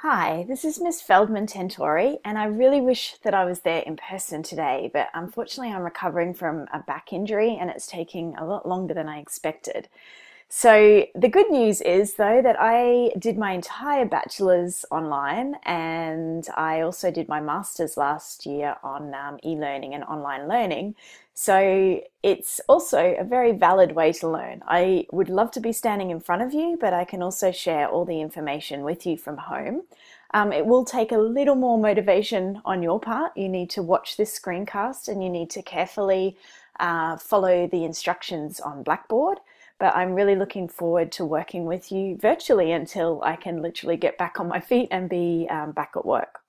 Hi, this is Miss Feldman Tentori, and I really wish that I was there in person today, but unfortunately I'm recovering from a back injury and it's taking a lot longer than I expected. So the good news is though that I did my entire bachelor's online and I also did my master's last year on e-learning and online learning. So it's also a very valid way to learn. I would love to be standing in front of you, but I can also share all the information with you from home. It will take a little more motivation on your part. You need to watch this screencast and you need to carefully follow the instructions on Blackboard. But I'm really looking forward to working with you virtually until I can literally get back on my feet and be back at work.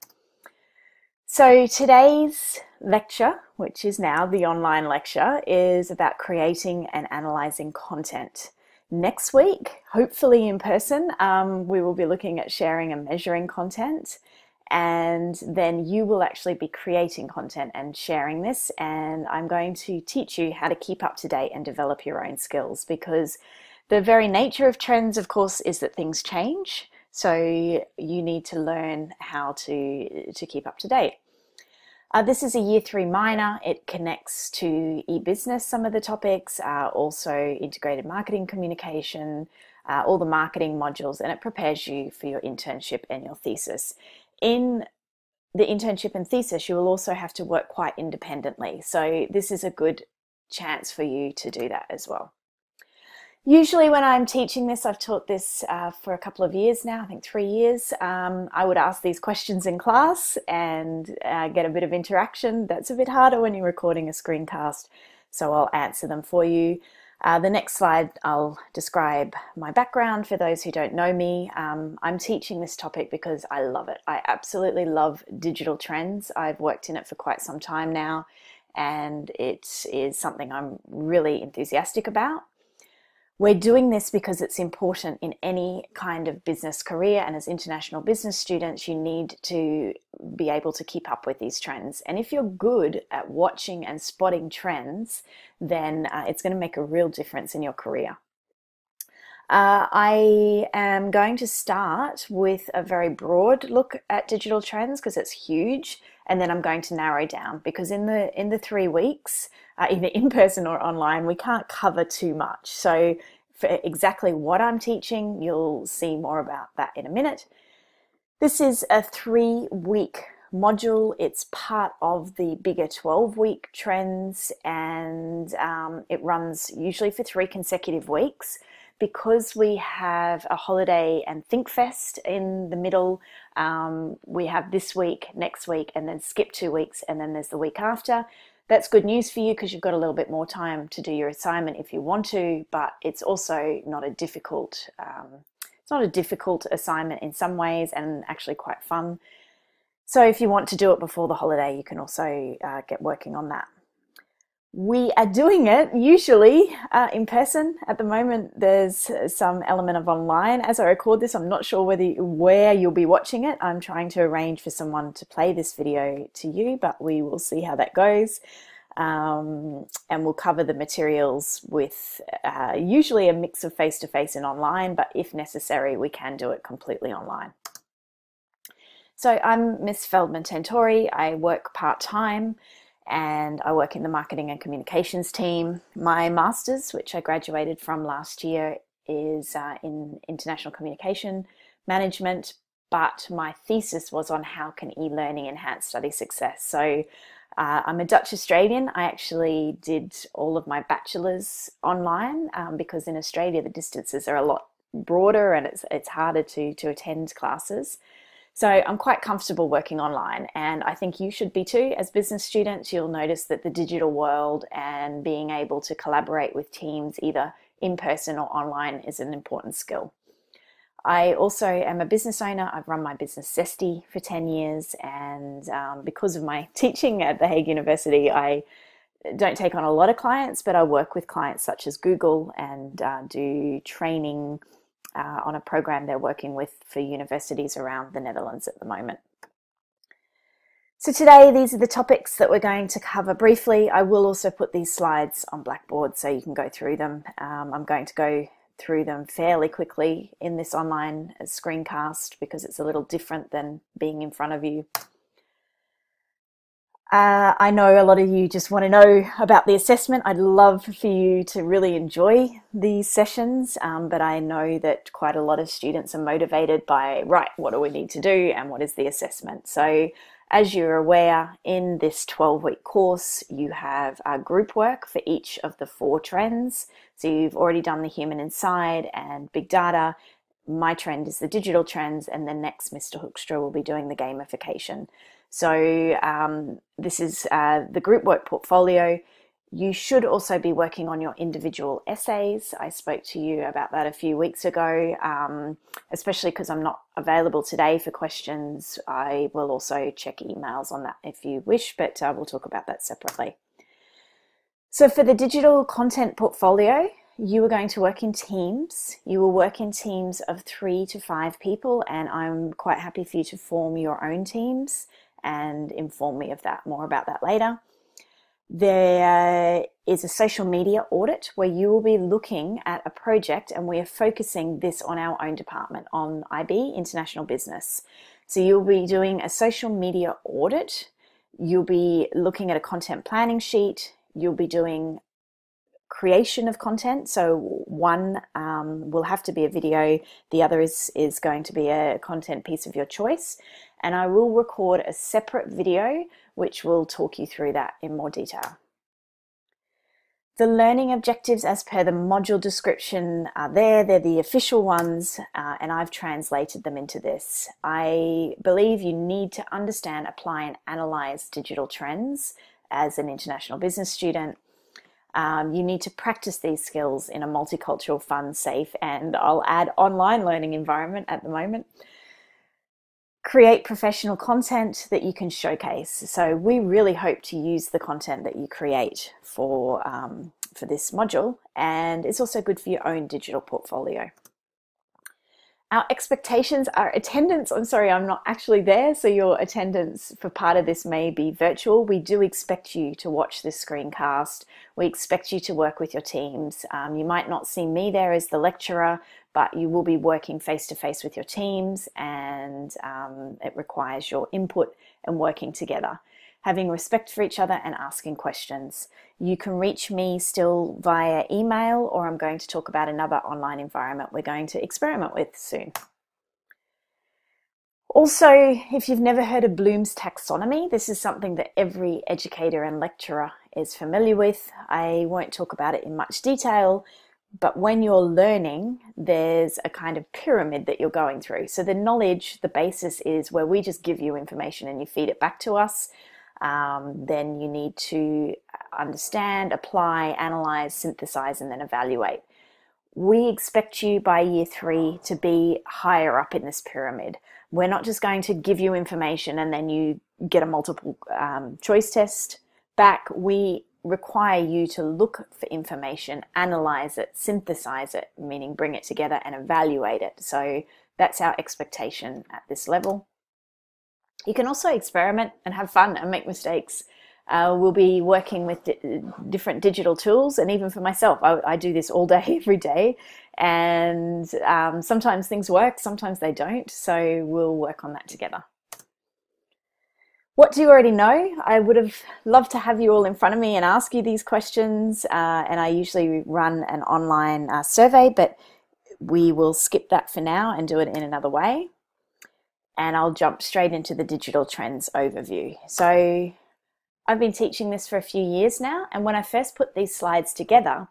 So today's lecture, which is now the online lecture, is about creating and analysing content. Next week, hopefully in person, we will be looking at sharing and measuring content, and then you will actually be creating content and sharing this, and I'm going to teach you how to keep up to date and develop your own skills, because the very nature of trends, of course, is that things change, so you need to learn how to keep up to date. This is a Year 3 minor. It connects to e-business, some of the topics, also integrated marketing communication, all the marketing modules, and it prepares you for your internship and your thesis. In the internship and thesis, you will also have to work quite independently. So this is a good chance for you to do that as well. Usually when I'm teaching this, I've taught this for a couple of years now, I think 3 years, I would ask these questions in class and get a bit of interaction. That's a bit harder when you're recording a screencast, so I'll answer them for you. The next slide, I'll describe my background for those who don't know me. I'm teaching this topic because I love it. I absolutely love digital trends. I've worked in it for quite some time now, and it is something I'm really enthusiastic about. We're doing this because it's important in any kind of business career, and as international business students, you need to be able to keep up with these trends. And if you're good at watching and spotting trends, then it's going to make a real difference in your career. I am going to start with a very broad look at digital trends because it's huge, and then I'm going to narrow down because in the 3 weeks, either in person or online, we can't cover too much. So for exactly what I'm teaching, you'll see more about that in a minute. This is a 3-week module. It's part of the bigger 12-week trends, and it runs usually for 3 consecutive weeks. Because we have a holiday and ThinkFest in the middle, we have this week, next week, and then skip 2 weeks, and then there's the week after. That's good news for you because you've got a little bit more time to do your assignment if you want to, but it's also not a difficult, assignment in some ways, and actually quite fun. So if you want to do it before the holiday, you can also get working on that. We are doing it usually in person. At the moment, there's some element of online. As I record this, I'm not sure where you'll be watching it. I'm trying to arrange for someone to play this video to you, but we will see how that goes. And we'll cover the materials with usually a mix of face-to-face and online, but if necessary, we can do it completely online. So I'm Miss Feldman Tentori. I work part-time, and I work in the marketing and communications team. My master's, which I graduated from last year, is in international communication management, but my thesis was on how can e-learning enhance study success. So I'm a Dutch Australian. I actually did all of my bachelor's online because in Australia the distances are a lot broader and it's harder to attend classes. So I'm quite comfortable working online, and I think you should be too. As business students, you'll notice that the digital world and being able to collaborate with teams either in person or online is an important skill. I also am a business owner. I've run my business Zesty for 10 years, and because of my teaching at The Hague University, I don't take on a lot of clients, but I work with clients such as Google and do training on a program they're working with for universities around the Netherlands at the moment. So today, these are the topics that we're going to cover briefly. I will also put these slides on Blackboard so you can go through them. I'm going to go through them fairly quickly in this online screencast because it's a little different than being in front of you. I know a lot of you just want to know about the assessment. I'd love for you to really enjoy these sessions, but I know that quite a lot of students are motivated by, right, what do we need to do and what is the assessment? So as you're aware, in this 12-week course, you have group work for each of the 4 trends. So you've already done the human inside and big data. My trend is the digital trends, and then next Mr. Hoekstra will be doing the gamification. So this is the group work portfolio. You should also be working on your individual essays. I spoke to you about that a few weeks ago, especially because I'm not available today for questions. I will also check emails on that if you wish, but we'll talk about that separately. So for the digital content portfolio, you are going to work in teams. You will work in teams of 3 to 5 people, and I'm quite happy for you to form your own teams and inform me of that, more about that later. There is a social media audit where you will be looking at a project, and we are focusing this on our own department, on IB, International Business. So you'll be doing a social media audit. You'll be looking at a content planning sheet. You'll be doing creation of content. So one will have to be a video. The other is going to be a content piece of your choice. And I will record a separate video which will talk you through that in more detail. The learning objectives as per the module description are there. They're the official ones, and I've translated them into this. I believe you need to understand, apply, and analyze digital trends as an international business student. You need to practice these skills in a multicultural, fun, safe, and I'll add online learning environment at the moment. Create professional content that you can showcase. So we really hope to use the content that you create for this module, and it's also good for your own digital portfolio. Our expectations are attendance. I'm sorry, I'm not actually there, so your attendance for part of this may be virtual. We do expect you to watch this screencast. We expect you to work with your teams. You might not see me there as the lecturer, but you will be working face-to-face with your teams, and it requires your input and working together, having respect for each other and asking questions. You can reach me still via email, or I'm going to talk about another online environment we're going to experiment with soon. Also, if you've never heard of Bloom's taxonomy, this is something that every educator and lecturer is familiar with. I won't talk about it in much detail, but when you're learning, there's a kind of pyramid that you're going through. So the knowledge, the basis is where we just give you information and you feed it back to us. Then you need to understand, apply, analyze, synthesize, and then evaluate. We expect you by year 3 to be higher up in this pyramid. We're not just going to give you information and then you get a multiple choice test back. We require you to look for information, analyze it, synthesize it, meaning bring it together and evaluate it. So that's our expectation at this level. You can also experiment and have fun and make mistakes. We'll be working with different digital tools, and even for myself, I do this all day, every day, and sometimes things work, sometimes they don't, so we'll work on that together. What do you already know? I would have loved to have you all in front of me and ask you these questions, and I usually run an online survey, but we will skip that for now and do it in another way. And I'll jump straight into the digital trends overview. So I've been teaching this for a few years now, and when I first put these slides together,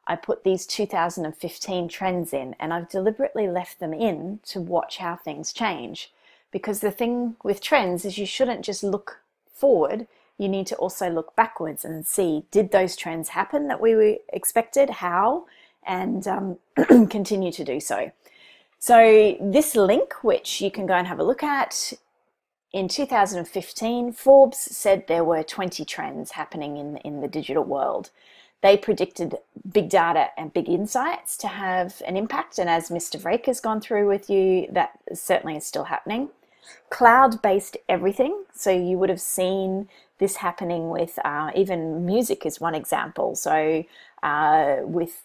I put these 2015 trends in, and I've deliberately left them in to watch how things change. Because the thing with trends is you shouldn't just look forward, you need to also look backwards and see, did those trends happen that we expected, how, and continue to do so. So this link, which you can go and have a look at, in 2015, Forbes said there were 20 trends happening in the digital world. They predicted big data and big insights to have an impact, and as Mr. Vrake has gone through with you, that certainly is still happening. Cloud-based everything. So you would have seen this happening with even music is one example. So with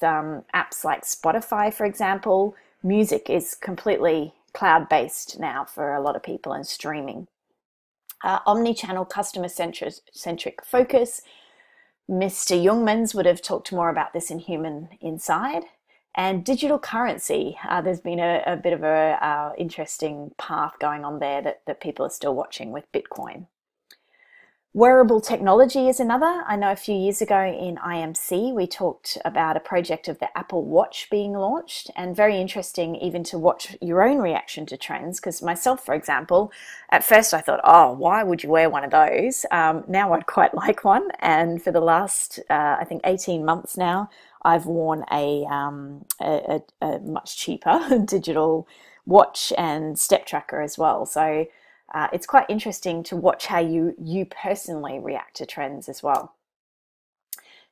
apps like Spotify, for example, music is completely cloud-based now for a lot of people and streaming. Omni-channel customer-centric focus. Mr. Jungmans would have talked more about this in Human Inside. And digital currency, there's been a bit of a interesting path going on there that people are still watching with Bitcoin. Wearable technology is another. I know a few years ago in IMC, we talked about a project of the Apple Watch being launched, and very interesting even to watch your own reaction to trends. Because myself, for example, at first I thought, oh, why would you wear one of those? Now I'd quite like one. And for the last, I think 18 months now, I've worn a much cheaper digital watch and step tracker as well. So it's quite interesting to watch how you personally react to trends as well.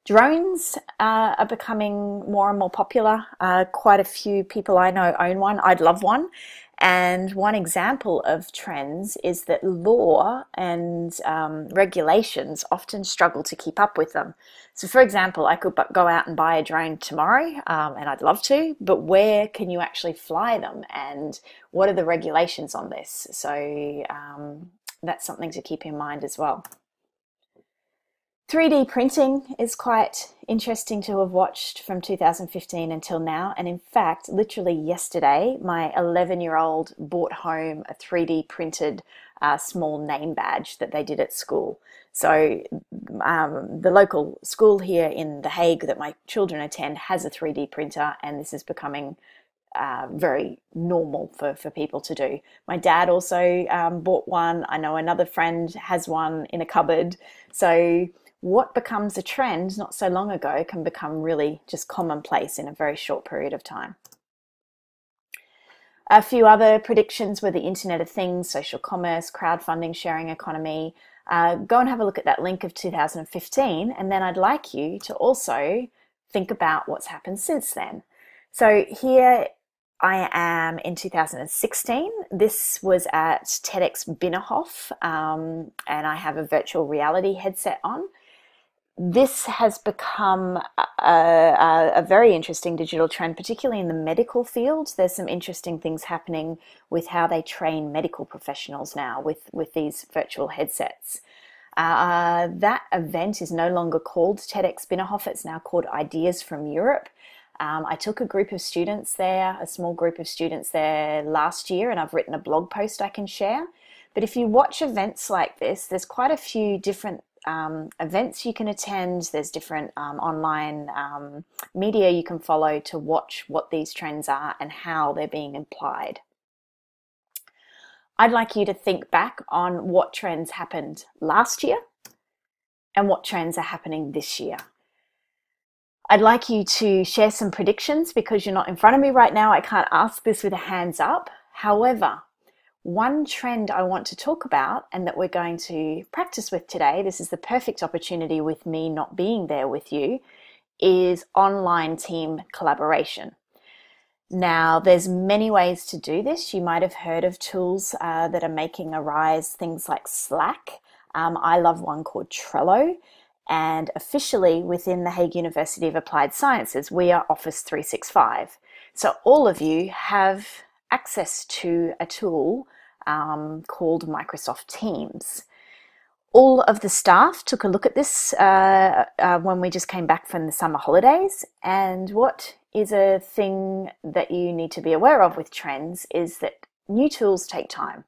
Drones are becoming more and more popular. Quite a few people I know own one. I'd love one. And one example of trends is that law and regulations often struggle to keep up with them. So for example, I could go out and buy a drone tomorrow, and I'd love to, but where can you actually fly them? And what are the regulations on this? So that's something to keep in mind as well. 3D printing is quite interesting to have watched from 2015 until now. And in fact, literally yesterday, my 11-year-old brought home a 3D printed small name badge that they did at school. So the local school here in The Hague that my children attend has a 3D printer, and this is becoming very normal for people to do. My dad also bought one. I know another friend has one in a cupboard. So what becomes a trend not so long ago can become really just commonplace in a very short period of time. A few other predictions were the Internet of Things, social commerce, crowdfunding, sharing economy. Go and have a look at that link of 2015, and then I'd like you to also think about what's happened since then. So here I am in 2016. This was at TEDx Binnenhof, and I have a virtual reality headset on. This has become a very interesting digital trend, particularly in the medical field. There's some interesting things happening with how they train medical professionals now with these virtual headsets. That event is no longer called TEDx Binnenhof. It's now called Ideas from Europe. I took a group of students there, a small group of students there last year, and I've written a blog post I can share. But if you watch events like this, there's quite a few different events you can attend. There's different online media you can follow to watch what these trends are and how they're being applied. I'd like you to think back on what trends happened last year and what trends are happening this year. I'd like you to share some predictions. Because you're not in front of me right now, I can't ask this with a hands up. However, one trend I want to talk about and that we're going to practice with today, this is the perfect opportunity with me not being there with you, is online team collaboration. Now, there's many ways to do this. You might have heard of tools that are making a rise, things like Slack. I love one called Trello. And officially within the Hague University of Applied Sciences, we are Office 365. So all of you have access to a tool called Microsoft Teams. All of the staff took a look at this when we just came back from the summer holidays. And what is a thing that you need to be aware of with trends is that new tools take time.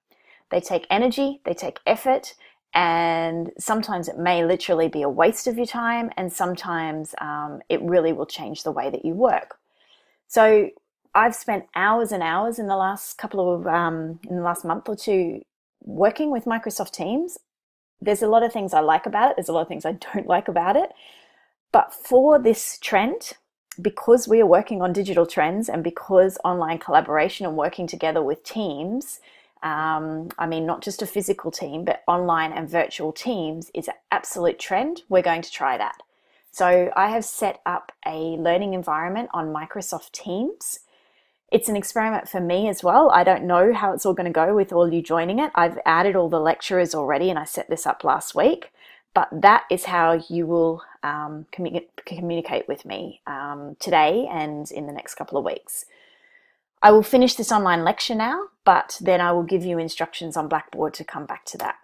They take energy, they take effort, and sometimes it may literally be a waste of your time, and sometimes it really will change the way that you work. So I've spent hours and hours in the last in the last month or two working with Microsoft Teams. There's a lot of things I like about it. There's a lot of things I don't like about it. But for this trend, because we are working on digital trends and because online collaboration and working together with teams, I mean, not just a physical team, but online and virtual teams is an absolute trend. We're going to try that. So I have set up a learning environment on Microsoft Teams. It's an experiment for me as well. I don't know how it's all going to go with all you joining it. I've added all the lecturers already and I set this up last week, but that is how you will communicate with me today and in the next couple of weeks. I will finish this online lecture now, but then I will give you instructions on Blackboard to come back to that.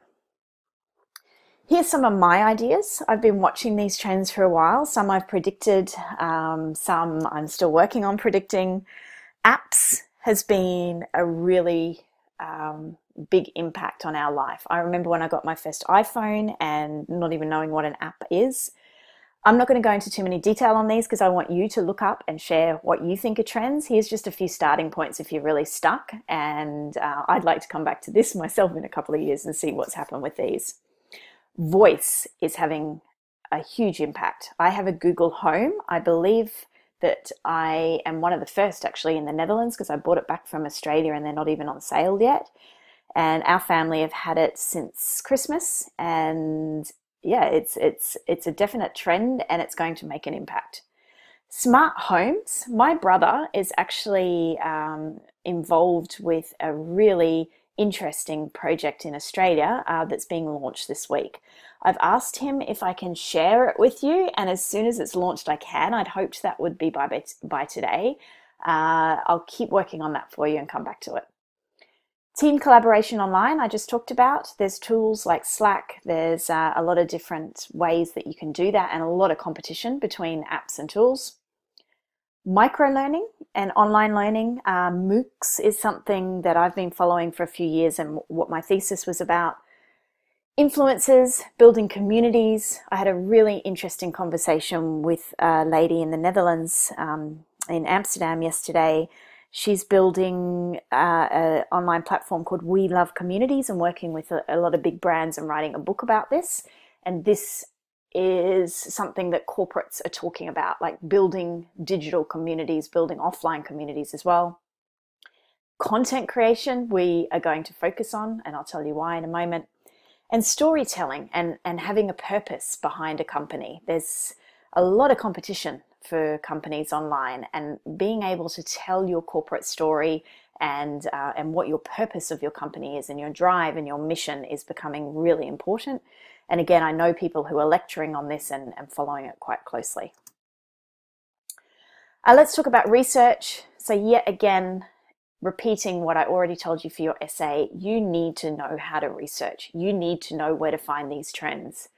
Here's some of my ideas. I've been watching these trends for a while. Some I've predicted, some I'm still working on predicting. Apps has been a really big impact on our life. I remember when I got my first iPhone and not even knowing what an app is. I'm not going to go into too many detail on these because I want you to look up and share what you think are trends. Here's just a few starting points if you're really stuck, and I'd like to come back to this myself in a couple of years and see what's happened with these. Voice is having a huge impact. I have a Google Home. I believe that I am one of the first actually in the Netherlands because I bought it back from Australia and they're not even on sale yet. And our family have had it since Christmas, and yeah, it's a definite trend and it's going to make an impact. Smart homes. My brother is actually involved with a really interesting project in Australia that's being launched this week. I've asked him if I can share it with you, and as soon as it's launched I can. I'd hoped that would be by today. I'll keep working on that for you and come back to it. Team collaboration online, I just talked about. There's tools like Slack. There's a lot of different ways that you can do that and a lot of competition between apps and tools. Micro-learning and online learning. MOOCs is something that I've been following for a few years and what my thesis was about. Influencers, building communities. I had a really interesting conversation with a lady in the Netherlands, in Amsterdam yesterday. She's building an online platform called We Love Communities and working with a lot of big brands and writing a book about this. And this is something that corporates are talking about, like building digital communities, building offline communities as well. Content creation, we are going to focus on, and I'll tell you why in a moment. And storytelling and having a purpose behind a company. There's a lot of competition for companies online, and being able to tell your corporate story and what your purpose of your company is and your drive and your mission is becoming really important. And again, I know people who are lecturing on this and following it quite closely. Let's talk about research. So yet again, repeating what I already told you for your essay, you need to know how to research. You need to know where to find these trends.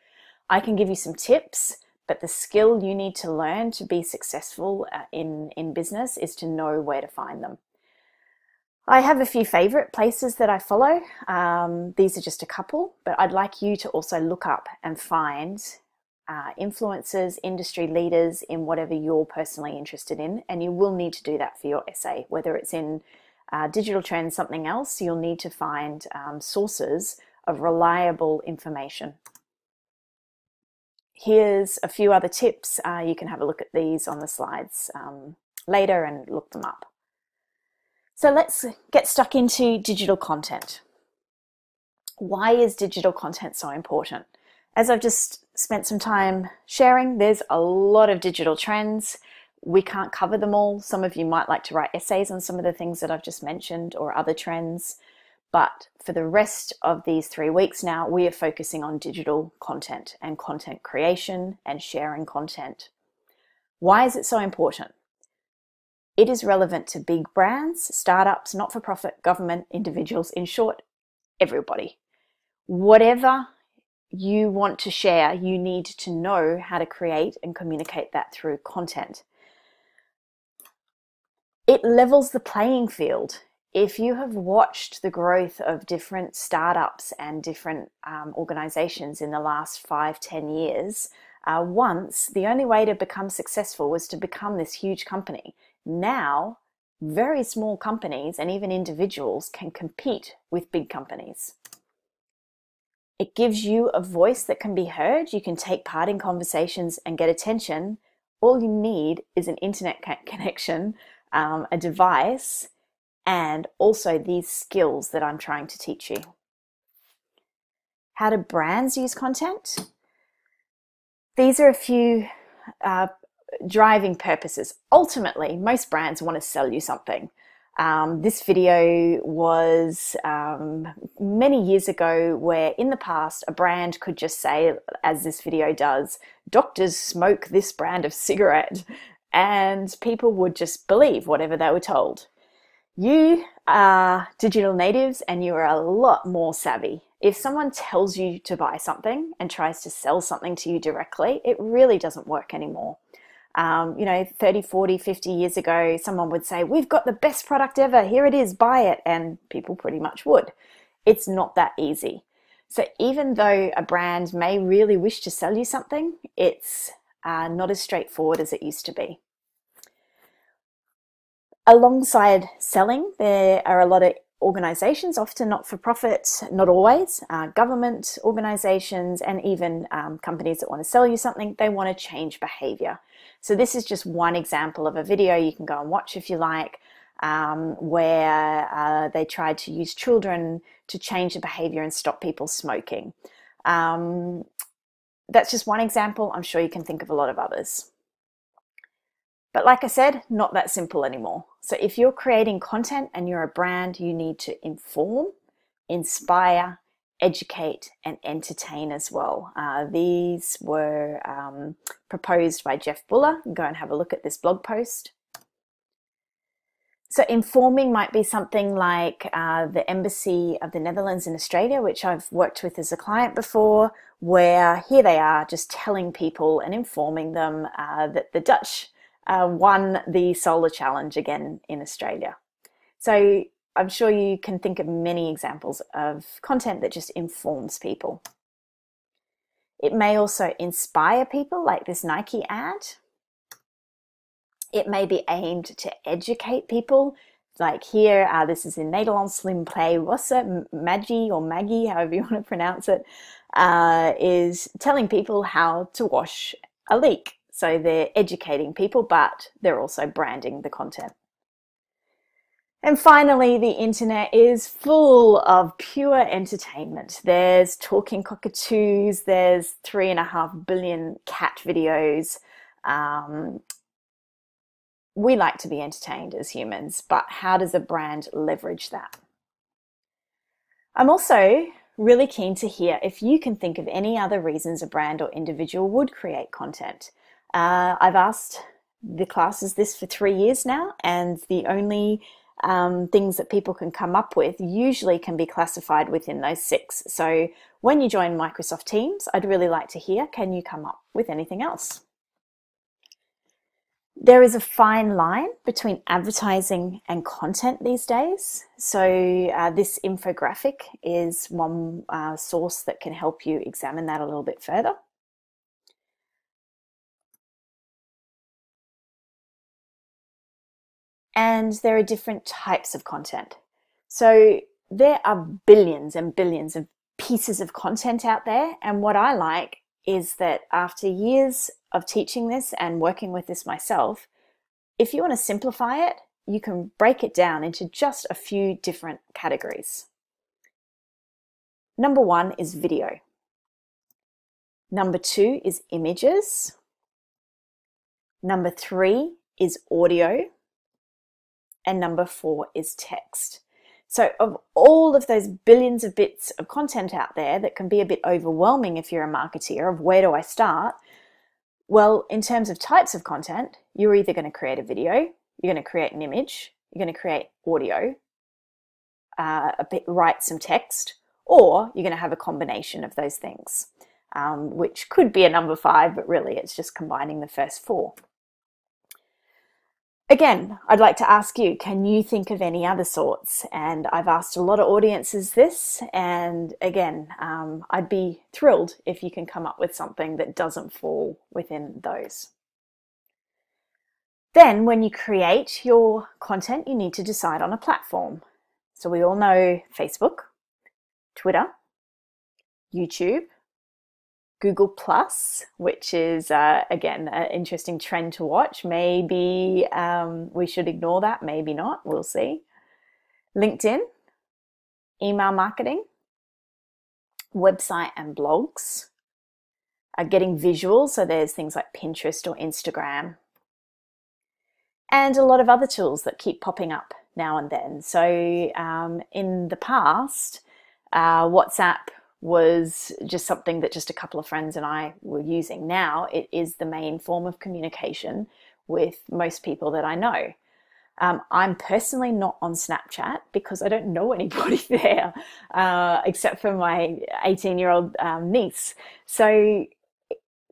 I can give you some tips, but the skill you need to learn to be successful in business is to know where to find them. I have a few favorite places that I follow. These are just a couple, but I'd like you to also look up and find influencers, industry leaders in whatever you're personally interested in, and you will need to do that for your essay. Whether it's in digital trends, something else, you'll need to find sources of reliable information. Here's a few other tips. You can have a look at these on the slides later and look them up. So let's get stuck into digital content. Why is digital content so important? As I've just spent some time sharing, there's a lot of digital trends. We can't cover them all. Some of you might like to write essays on some of the things that I've just mentioned or other trends. But for the rest of these 3 weeks now, we are focusing on digital content and content creation and sharing content. Why is it so important? It is relevant to big brands, startups, not-for-profit, government, individuals, in short, everybody. Whatever you want to share, you need to know how to create and communicate that through content. It levels the playing field. If you have watched the growth of different startups and different organizations in the last 5-10 years, once the only way to become successful was to become this huge company. Now, very small companies and even individuals can compete with big companies. It gives you a voice that can be heard. You can take part in conversations and get attention. All you need is an internet connection, a device, and also these skills that I'm trying to teach you. How do brands use content? These are a few driving purposes. Ultimately, most brands want to sell you something. This video was many years ago, where in the past a brand could just say, as this video does, doctors smoke this brand of cigarette, and people would just believe whatever they were told. You are digital natives and you are a lot more savvy. If someone tells you to buy something and tries to sell something to you directly, it really doesn't work anymore. 30, 40, 50 years ago, someone would say, we've got the best product ever, here it is, buy it. And people pretty much would. It's not that easy. So even though a brand may really wish to sell you something, it's not as straightforward as it used to be. Alongside selling, there are a lot of organizations, often not-for-profit, not always, government organizations, and even companies that want to sell you something. They want to change behavior. So this is just one example of a video you can go and watch if you like, where they tried to use children to change the behavior and stop people smoking. That's just one example. I'm sure you can think of a lot of others. But like I said, not that simple anymore. So if you're creating content and you're a brand, you need to inform, inspire, educate, and entertain as well. These were proposed by Jeff Buller. Go and have a look at this blog post. So informing might be something like the Embassy of the Netherlands in Australia, which I've worked with as a client before, where here they are just telling people and informing them that the Dutch won the solar challenge again in Australia. So I'm sure you can think of many examples of content that just informs people. It may also inspire people, like this Nike ad. It may be aimed to educate people, like here, this is in Nederlands slim play wassen, Maggie or Maggie, however you want to pronounce it, is telling people how to wash a leek. So they're educating people, but they're also branding the content. And finally, the internet is full of pure entertainment. There's talking cockatoos, there's 3.5 billion cat videos. We like to be entertained as humans, but how does a brand leverage that? I'm also really keen to hear if you can think of any other reasons a brand or individual would create content. I've asked the classes this for 3 years now, and the only things that people can come up with usually can be classified within those 6. So when you join Microsoft Teams, I'd really like to hear, can you come up with anything else? There is a fine line between advertising and content these days. So this infographic is one source that can help you examine that a little bit further. And there are different types of content. So there are billions and billions of pieces of content out there. And what I like is that after years of teaching this and working with this myself, if you want to simplify it, you can break it down into just a few different categories. Number 1 is video. Number 2 is images. Number 3 is audio. And number 4 is text. So of all of those billions of bits of content out there that can be a bit overwhelming if you're a marketeer of where do I start? Well, in terms of types of content, you're either going to create a video, you're going to create an image, you're going to create audio, write some text, or you're going to have a combination of those things, which could be a number 5, but really it's just combining the first 4. Again, I'd like to ask you, can you think of any other sorts? And I've asked a lot of audiences this, and again, I'd be thrilled if you can come up with something that doesn't fall within those. Then when you create your content, you need to decide on a platform. So we all know Facebook, Twitter, YouTube, Google Plus, which is, again, an interesting trend to watch. Maybe we should ignore that, maybe not, we'll see. LinkedIn, email marketing, website and blogs, getting visuals, so there's things like Pinterest or Instagram, and a lot of other tools that keep popping up now and then. So in the past, WhatsApp was just something that just a couple of friends and I were using. Now it is the main form of communication with most people that I know. I'm personally not on Snapchat because I don't know anybody there except for my 18-year-old niece. So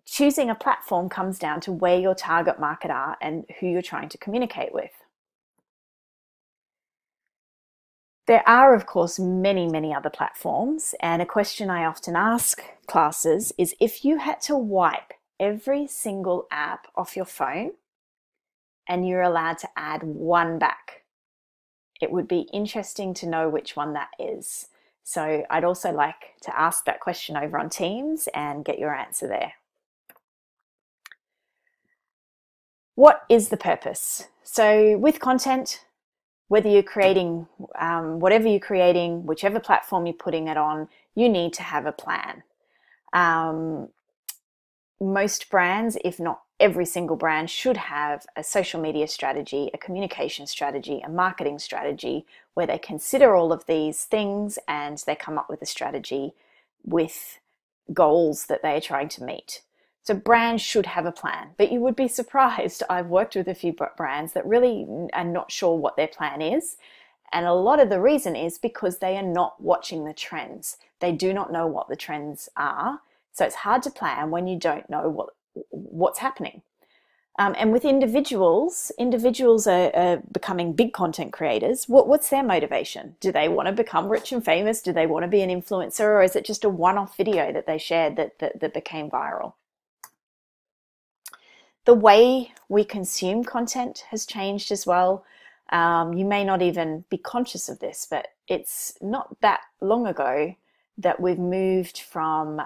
choosing a platform comes down to where your target market are and who you're trying to communicate with. There are, of course, many, many other platforms, and a question I often ask classes is if you had to wipe every single app off your phone and you're allowed to add one back, it would be interesting to know which one that is. So I'd also like to ask that question over on Teams and get your answer there. What is the purpose? So with content, whether you're creating, whatever you're creating, whichever platform you're putting it on, you need to have a plan. Most brands, if not every single brand, should have a social media strategy, a communication strategy, a marketing strategy, where they consider all of these things and they come up with a strategy with goals that they are trying to meet. So brands should have a plan, but you would be surprised. I've worked with a few brands that really are not sure what their plan is. And a lot of the reason is because they are not watching the trends. They do not know what the trends are. So it's hard to plan when you don't know what's happening. And with individuals are becoming big content creators. What's their motivation? Do they want to become rich and famous? Do they want to be an influencer? Or is it just a one-off video that they shared that became viral? The way we consume content has changed as well. You may not even be conscious of this, but it's not that long ago that we've moved from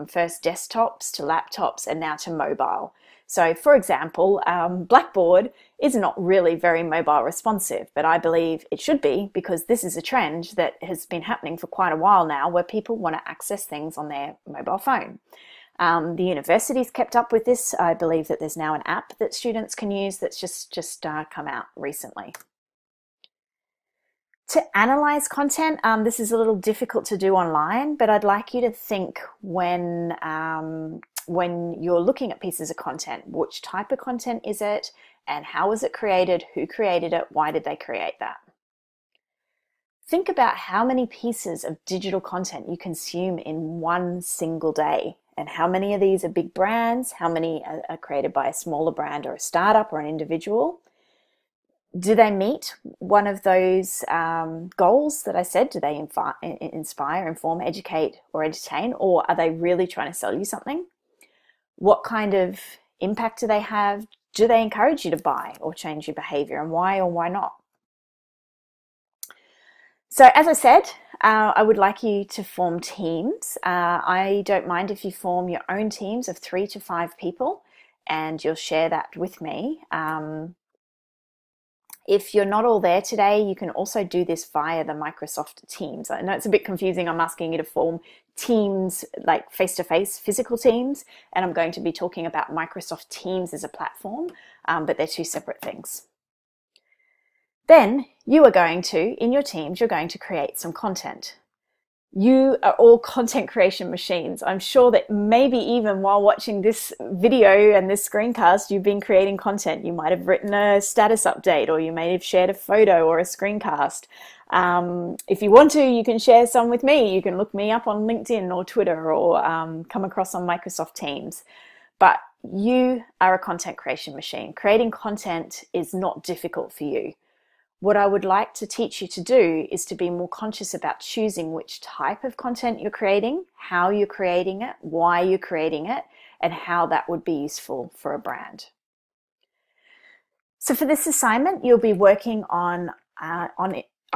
first desktops to laptops and now to mobile. So for example, Blackboard is not really very mobile responsive, but I believe it should be because this is a trend that has been happening for quite a while now where people want to access things on their mobile phone. The university's kept up with this. I believe that there's now an app that students can use that's just come out recently. To analyze content, this is a little difficult to do online, but I'd like you to think when you're looking at pieces of content, which type of content is it, and how was it created, who created it, why did they create that? Think about how many pieces of digital content you consume in one single day. And how many of these are big brands? How many are created by a smaller brand or a startup or an individual? Do they meet one of those goals that I said? Do they inspire, inform, educate, or entertain? Or are they really trying to sell you something? What kind of impact do they have? Do they encourage you to buy or change your behavior? And why or why not? So as I said, I would like you to form teams. I don't mind if you form your own teams of 3 to 5 people and you'll share that with me. If you're not all there today, you can also do this via the Microsoft Teams. I know it's a bit confusing. I'm asking you to form teams like face-to-face physical teams, and I'm going to be talking about Microsoft Teams as a platform, but they're two separate things. Then you are going to, in your teams, you're going to create some content. You are all content creation machines. I'm sure that maybe even while watching this video and this screencast, you've been creating content. You might have written a status update, or you may have shared a photo or a screencast. If you want to, you can share some with me. You can look me up on LinkedIn or Twitter, or come across on Microsoft Teams. But you are a content creation machine. Creating content is not difficult for you. What I would like to teach you to do is to be more conscious about choosing which type of content you're creating, how you're creating it, why you're creating it, and how that would be useful for a brand. So for this assignment, you'll be working on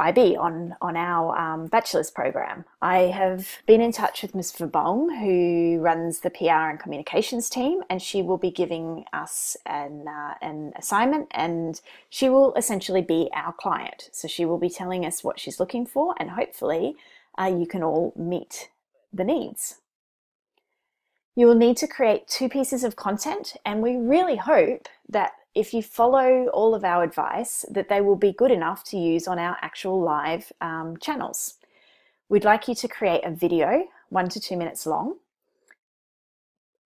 IB, on our bachelor's program. I have been in touch with Ms. Verbong, who runs the PR and communications team, and she will be giving us an assignment, and she will essentially be our client. So she will be telling us what she's looking for, and hopefully you can all meet the needs. You will need to create 2 pieces of content, and we really hope that if you follow all of our advice, that they will be good enough to use on our actual live channels. We'd like you to create a video, 1 to 2 minutes long,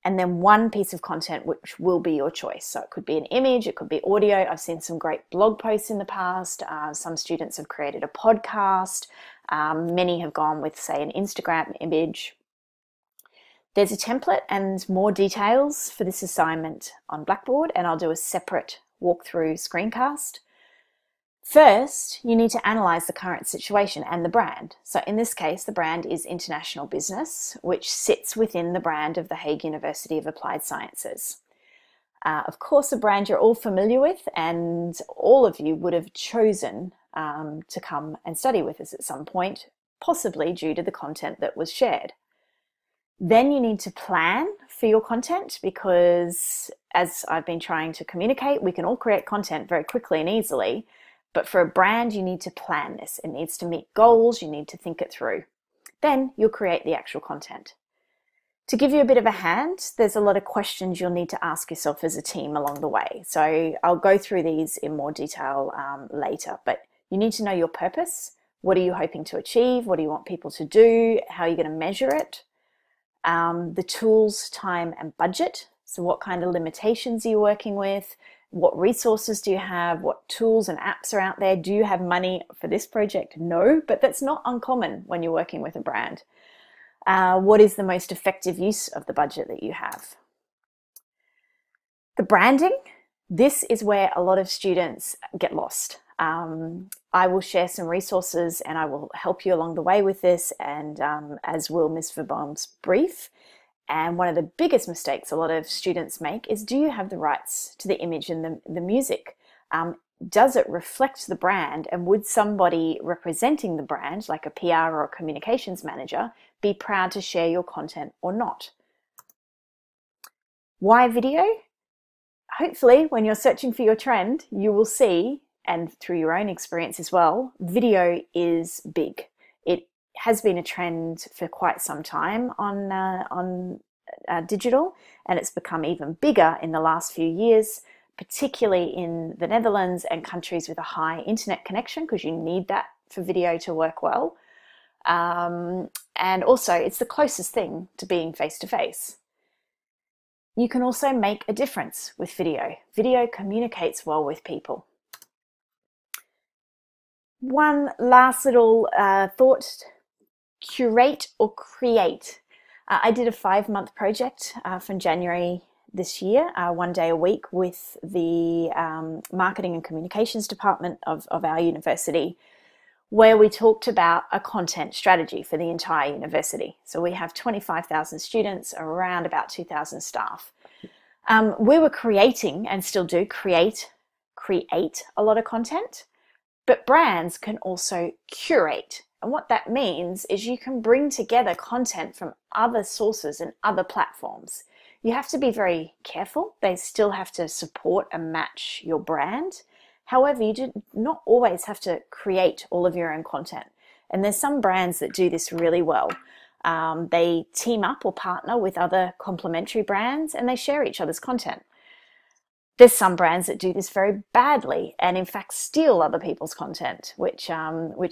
and then one piece of content which will be your choice. So it could be an image, it could be audio. I've seen some great blog posts in the past. Some students have created a podcast. Many have gone with, say, an Instagram image. There's a template and more details for this assignment on Blackboard, and I'll do a separate walkthrough screencast. First, you need to analyze the current situation and the brand. So in this case, the brand is International Business, which sits within the brand of the Hague University of Applied Sciences. Of course, a brand you're all familiar with, and all of you would have chosen to come and study with us at some point, possibly due to the content that was shared. Then you need to plan for your content, because as I've been trying to communicate, we can all create content very quickly and easily, but for a brand, you need to plan this. It needs to meet goals, you need to think it through. Then you'll create the actual content. To give you a bit of a hand, there's a lot of questions you'll need to ask yourself as a team along the way. So I'll go through these in more detail later, but you need to know your purpose. What are you hoping to achieve? What do you want people to do? How are you going to measure it? The tools, time, and budget. So what kind of limitations are you working with? What resources do you have? What tools and apps are out there? Do you have money for this project? No, but that's not uncommon when you're working with a brand. What is the most effective use of the budget that you have? The branding, this is where a lot of students get lost. I will share some resources and I will help you along the way with this, and as will Ms. Verboom's brief. And one of the biggest mistakes a lot of students make is, do you have the rights to the image and the music? Does it reflect the brand, and would somebody representing the brand, like a PR or a communications manager, be proud to share your content or not? Why video? Hopefully, when you're searching for your trend, you will see, and through your own experience as well, video is big. It has been a trend for quite some time on digital, and it's become even bigger in the last few years, particularly in the Netherlands and countries with a high internet connection, because you need that for video to work well. And also, it's the closest thing to being face-to-face. You can also make a difference with video. Video communicates well with people. One last little thought, curate or create. I did a 5-month project from January this year, 1 day a week, with the marketing and communications department of our university, where we talked about a content strategy for the entire university. So we have 25,000 students, around about 2,000 staff. We were creating, and still do create a lot of content, but brands can also curate. And what that means is you can bring together content from other sources and other platforms. You have to be very careful. They still have to support and match your brand. However, you do not always have to create all of your own content. And there's some brands that do this really well. They team up or partner with other complementary brands, and they share each other's content. There's some brands that do this very badly and in fact steal other people's content, which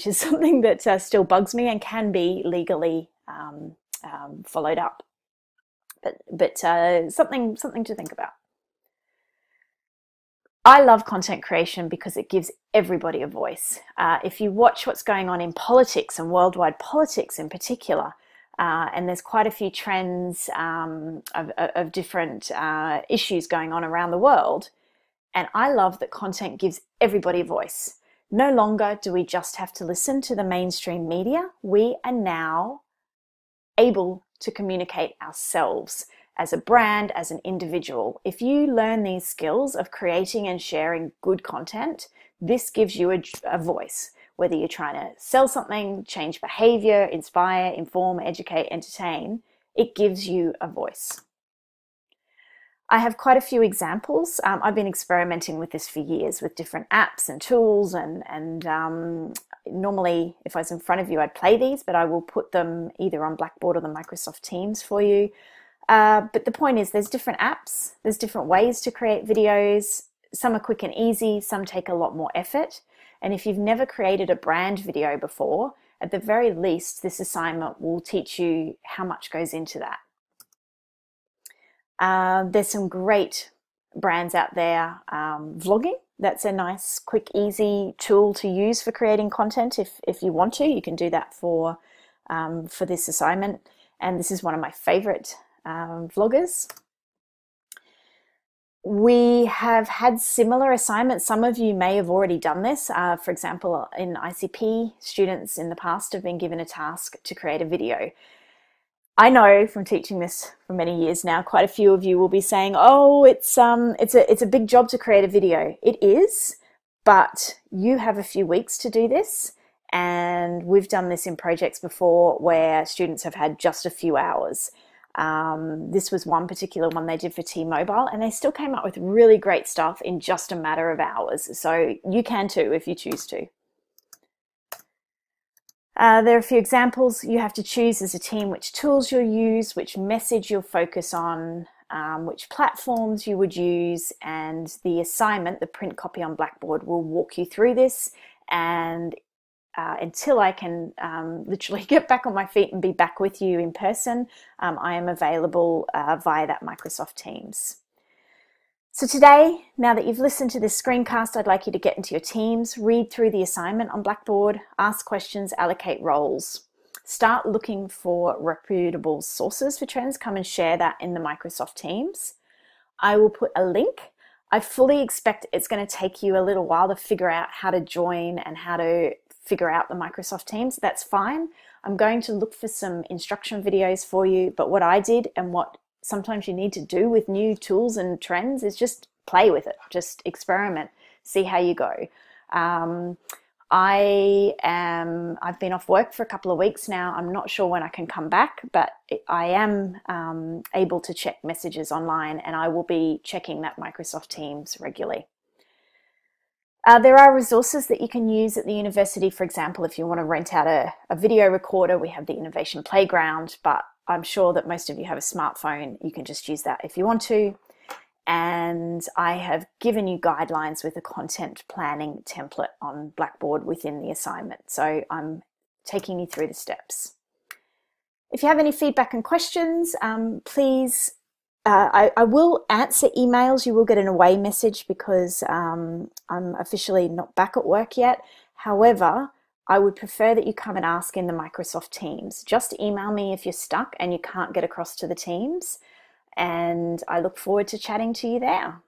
is something that still bugs me and can be legally followed up. But something to think about. I love content creation because it gives everybody a voice. If you watch what's going on in politics, and worldwide politics in particular, and there's quite a few trends of different issues going on around the world. And I love that content gives everybody a voice. No longer do we just have to listen to the mainstream media. We are now able to communicate ourselves as a brand, as an individual. If you learn these skills of creating and sharing good content, this gives you a voice. Whether you're trying to sell something, change behavior, inspire, inform, educate, entertain, it gives you a voice. I have quite a few examples. I've been experimenting with this for years with different apps and tools, and normally if I was in front of you, I'd play these, but I will put them either on Blackboard or the Microsoft Teams for you. But the point is, there's different apps, there's different ways to create videos. some are quick and easy, some take a lot more effort. And if you've never created a brand video before, at the very least, this assignment will teach you how much goes into that. There's some great brands out there. Vlogging, that's a nice, quick, easy tool to use for creating content. If you want to, you can do that for this assignment. And this is one of my favorite vloggers. We have had similar assignments. Some of you may have already done this. For example, in ICP, students in the past have been given a task to create a video. I know from teaching this for many years now, quite a few of you will be saying, oh, it's a big job to create a video. It is, but you have a few weeks to do this. And we've done this in projects before where students have had just a few hours. This was one particular one they did for T-Mobile, and they still came up with really great stuff in just a matter of hours. So you can too if you choose to. There are a few examples. You have to choose as a team which tools you'll use, which message you'll focus on, which platforms you would use, and the assignment, the print copy on Blackboard, will walk you through this. And until I can literally get back on my feet and be back with you in person, I am available via that Microsoft Teams. So today, now that you've listened to this screencast, I'd like you to get into your teams, read through the assignment on Blackboard, ask questions, allocate roles. Start looking for reputable sources for trends. Come and share that in the Microsoft Teams. I will put a link. I fully expect it's going to take you a little while to figure out how to join and how to figure out the Microsoft Teams. That's fine. I'm going to look for some instruction videos for you, but what I did and what sometimes you need to do with new tools and trends is just play with it, just experiment, see how you go. I've been off work for a couple of weeks now. I'm not sure when I can come back, but I am able to check messages online, and I will be checking that Microsoft Teams regularly. There are resources that you can use at the university. For example, if you want to rent out a video recorder, we have the Innovation Playground, but I'm sure that most of you have a smartphone. You can just use that if you want to. And I have given you guidelines with a content planning template on Blackboard within the assignment. So I'm taking you through the steps. If you have any feedback and questions, please, I will answer emails. You will get an away message because I'm officially not back at work yet. However, I would prefer that you come and ask in the Microsoft Teams. Just email me if you're stuck and you can't get across to the Teams. And I look forward to chatting to you there.